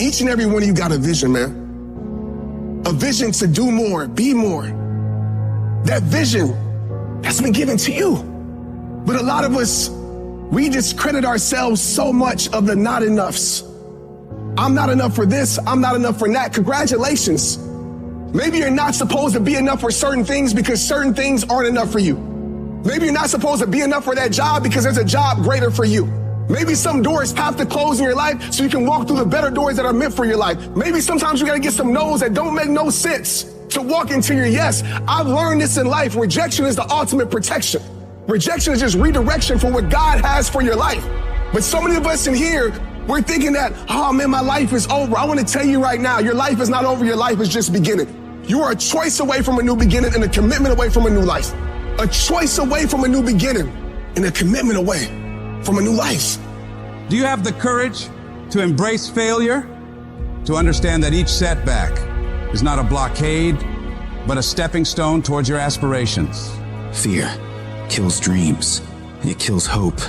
Each and every one of you got a vision, man. A vision to do more, be more. That vision has been given to you. But a lot of us, we discredit ourselves so much of the not enoughs. I'm not enough for this, I'm not enough for that. Congratulations. Maybe you're not supposed to be enough for certain things because certain things aren't enough for you. Maybe you're not supposed to be enough for that job because there's a job greater for you. Maybe some doors have to close in your life so you can walk through the better doors that are meant for your life. Maybe sometimes you gotta get some no's that don't make no sense to walk into your yes. I've learned this in life. Rejection is the ultimate protection. Rejection is just redirection for what God has for your life. But so many of us in here, we're thinking that, oh man, my life is over. I want to tell you right now, your life is not over. Your life is just beginning. You are a choice away from a new beginning and a commitment away from a new life. A choice away from a new beginning and a commitment away from a new life. Do you have the courage to embrace failure? To understand that each setback is not a blockade, but a stepping stone towards your aspirations? Fear kills dreams. It kills hope.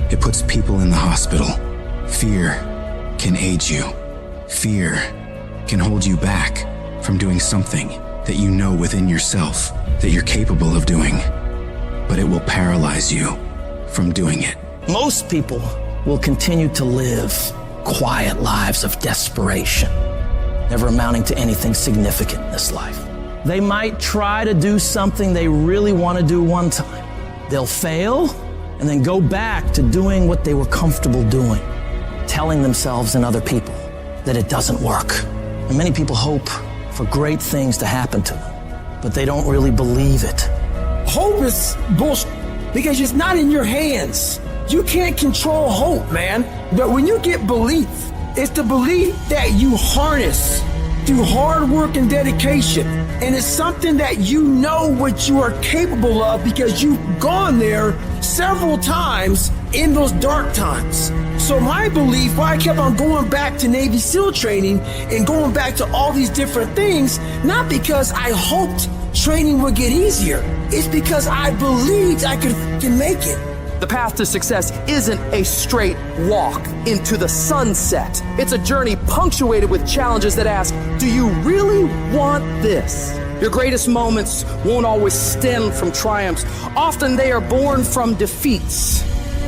It puts people in the hospital. Fear can age you. Fear can hold you back from doing something that you know within yourself that you're capable of doing, but it will paralyze you from doing it. Most people will continue to live quiet lives of desperation, never amounting to anything significant in this life. They might try to do something they really want to do one time. They'll fail and then go back to doing what they were comfortable doing, telling themselves and other people that it doesn't work. And many people hope for great things to happen to them, but they don't really believe it. Hope is bullshit because it's not in your hands. You can't control hope, man. But when you get belief, it's the belief that you harness through hard work and dedication. And it's something that you know what you are capable of because you've gone there several times in those dark times. So my belief, why I kept on going back to Navy SEAL training and going back to all these different things, not because I hoped training would get easier. It's because I believed I can make it. The path to success isn't a straight walk into the sunset. It's a journey punctuated with challenges that ask, do you really want this? Your greatest moments won't always stem from triumphs. Often they are born from defeats.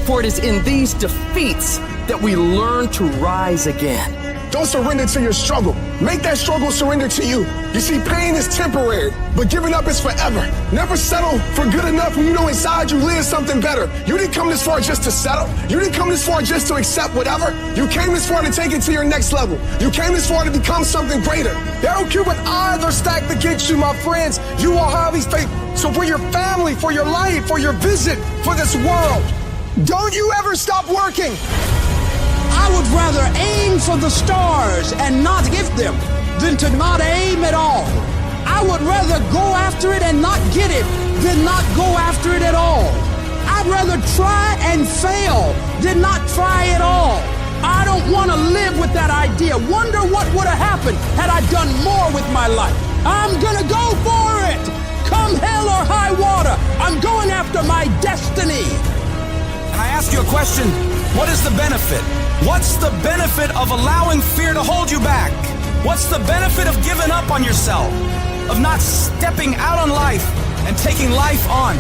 For it is in these defeats that we learn to rise again. Don't surrender to your struggle. Make that struggle surrender to you. You see, pain is temporary, but giving up is forever. Never settle for good enough when you know inside you live something better. You didn't come this far just to settle. You didn't come this far just to accept whatever. You came this far to take it to your next level. You came this far to become something greater. They don't care what odds are stacked against you, my friends. You are highly faith. So for your family, for your life, for your vision, for this world, don't you ever stop working. I would rather aim for the stars and not hit them than to not aim at all. I would rather go after it and not get it than not go after it at all. I'd rather try and fail than not try at all. I don't want to live with that idea. Wonder what would have happened had I done more with my life. I'm gonna go for it. Come hell or high water, I'm going after my destiny. And I ask you a question, what is the benefit? What's the benefit of allowing fear to hold you back? What's the benefit of giving up on yourself? Of not stepping out on life and taking life on?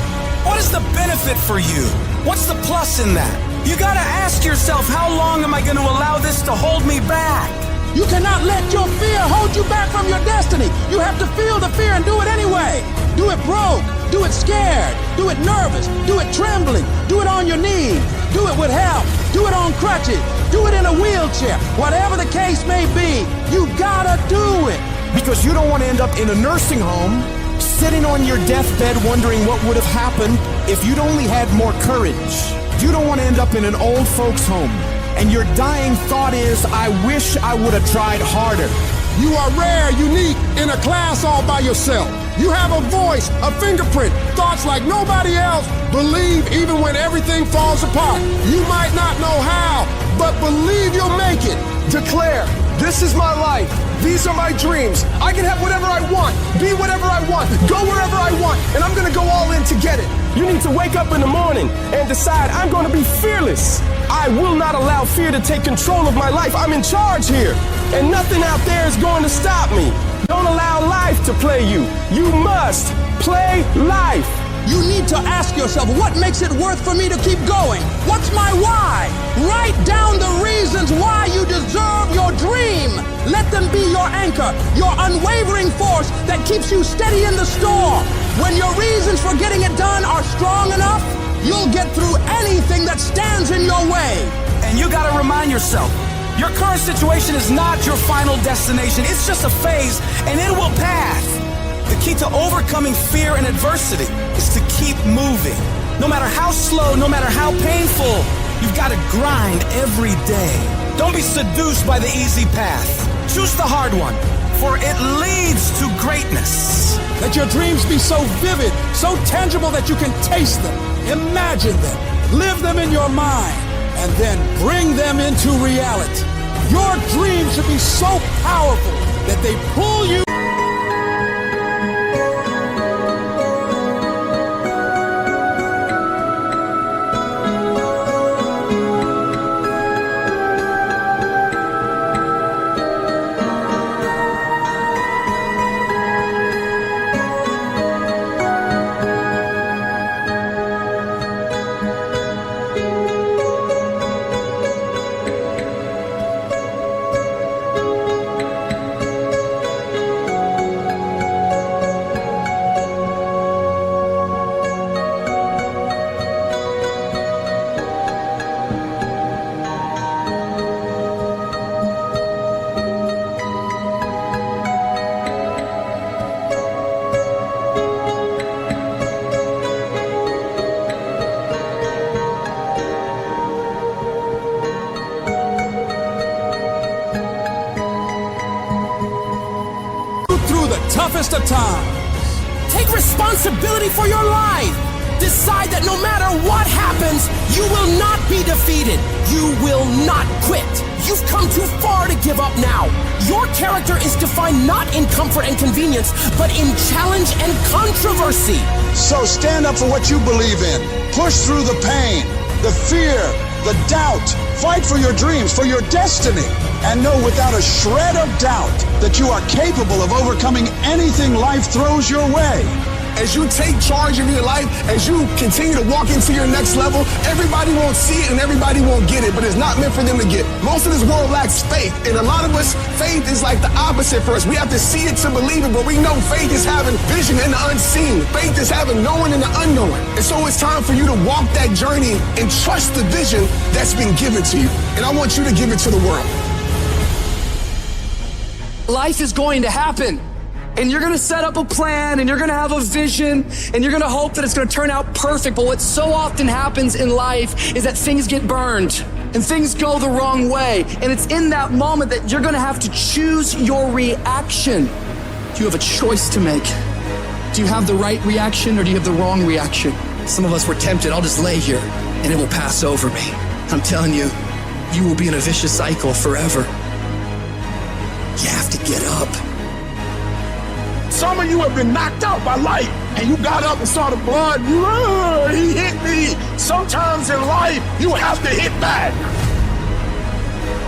What is the benefit for you? What's the plus in that? You gotta ask yourself, how long am I gonna allow this to hold me back? You cannot let your fear hold you back from your destiny. You have to feel the fear and do it anyway. Do it broke, do it scared, do it nervous, do it trembling, do it on your knees, do it with help, do it on crutches, do it in a wheelchair. Whatever the case may be, you gotta do it. Because you don't want to end up in a nursing home, sitting on your deathbed wondering what would have happened if you'd only had more courage. You don't want to end up in an old folks home, and your dying thought is, I wish I would have tried harder. You are rare, unique, in a class all by yourself. You have a voice, a fingerprint, thoughts like nobody else. Believe even when everything falls apart. You might not know how, but believe you'll make it. Declare, this is my life. These are my dreams. I can have whatever I want, be whatever I want, go wherever I want, and I'm gonna go all in to get it. You need to wake up in the morning and decide, I'm going to be fearless. I will not allow fear to take control of my life. I'm in charge here, and nothing out there is going to stop me. Don't allow life to play you. You must play life. You need to ask yourself, what makes it worth for me to keep going? What's my why? Write down the reasons why you deserve your dream. Let them be your anchor, your unwavering force that keeps you steady in the storm. When your reasons for getting it done are strong enough, you'll get through anything that stands in your way. And you gotta remind yourself, your current situation is not your final destination. It's just a phase, and it will pass. The key to overcoming fear and adversity is to keep moving. No matter how slow, no matter how painful, you've got to grind every day. Don't be seduced by the easy path. Choose the hard one, for it leads to greatness. Let your dreams be so vivid, so tangible that you can taste them, imagine them, live them in your mind, and then bring them into reality. Your dreams should be so powerful that they pull you. Toughest of times. Take responsibility for your life. Decide that no matter what happens, you will not be defeated. You will not quit. You've come too far to give up now. Your character is defined not in comfort and convenience, but in challenge and controversy. So stand up for what you believe in. Push through the pain, the fear, the doubt. Fight for your dreams, for your destiny. And know without a shred of doubt that you are capable of overcoming anything life throws your way. As you take charge of your life, as you continue to walk into your next level, everybody won't see it and everybody won't get it, but it's not meant for them to get. Most of this world lacks faith, and a lot of us, faith is like the opposite for us. We have to see it to believe it, but we know faith is having vision in the unseen. Faith is having knowing in the unknown. And so it's time for you to walk that journey and trust the vision that's been given to you. And I want you to give it to the world. Life is going to happen. And you're gonna set up a plan, and you're gonna have a vision, and you're gonna hope that it's gonna turn out perfect. But what so often happens in life is that things get burned, and things go the wrong way. And it's in that moment that you're gonna have to choose your reaction. You have a choice to make. Do you have the right reaction, or do you have the wrong reaction? Some of us were tempted, I'll just lay here, and it will pass over me. I'm telling you, you will be in a vicious cycle forever. You have to get up. Some of you have been knocked out by life, and you got up and saw the blood. He hit me. Sometimes in life, you have to hit back.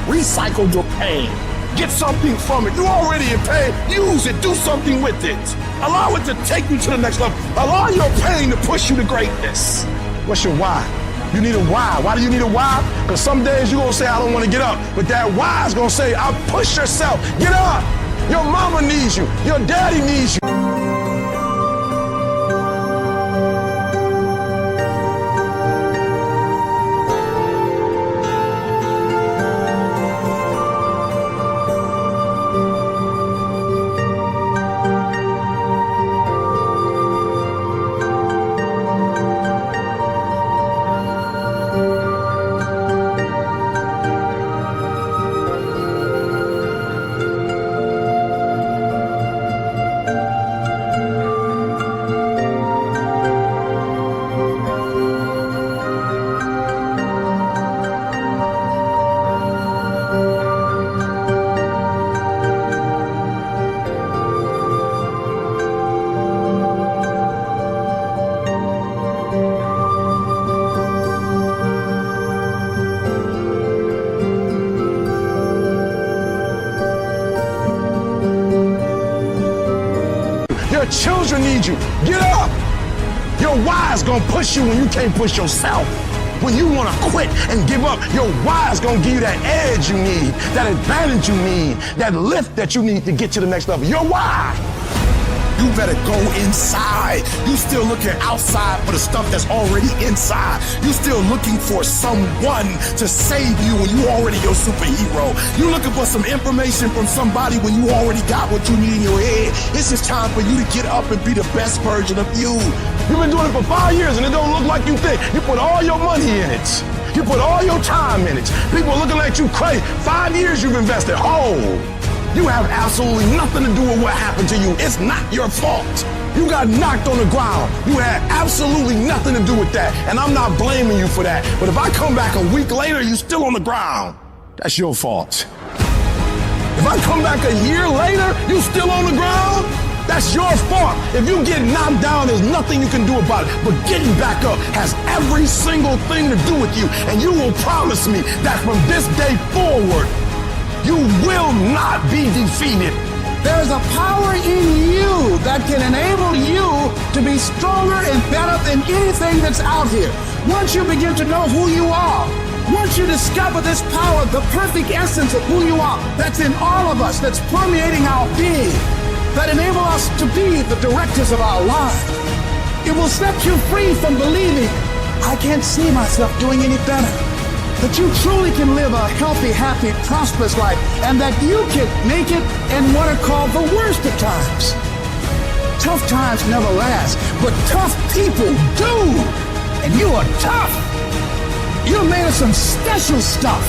Recycle your pain. Get something from it. You already in pain. Use it. Do something with it. Allow it to take you to the next level. Allow your pain to push you to greatness. What's your why? You need a why. Why do you need a why? Because some days you're going to say, I don't want to get up. But that why is going to say, I'll push yourself. Get up. Your mama needs you. Your daddy needs you. Your children need you. Get up. Your why is gonna push you when you can't push yourself. When you wanna quit and give up, your why is gonna give you that edge you need, that advantage you need, that lift that you need to get to the next level. Your why. You better go inside. You still looking outside for the stuff that's already inside. You still looking for someone to save you when you already your superhero. You looking for some information from somebody when you already got what you need in your head. It's just time for you to get up and be the best version of you. You've been doing it for 5 years and it don't look like you think. You put all your money in it. You put all your time in it. People are looking at you crazy. 5 years you've invested whole. You have absolutely nothing to do with what happened to you. It's not your fault. You got knocked on the ground. You had absolutely nothing to do with that. And I'm not blaming you for that. But if I come back a week later, you're still on the ground. That's your fault. If I come back a year later, you still on the ground, that's your fault. If you get knocked down, there's nothing you can do about it. But getting back up has every single thing to do with you. And you will promise me that from this day forward, you will not be defeated. There's a power in you that can enable you to be stronger and better than anything that's out here. Once you begin to know who you are, once you discover this power, the perfect essence of who you are, that's in all of us, that's permeating our being, that enable us to be the directors of our lives, it will set you free from believing, I can't see myself doing any better. That you truly can live a healthy, happy, prosperous life, and that you can make it in what are called the worst of times. Tough times never last, but tough people do. And you are tough. You're made of some special stuff.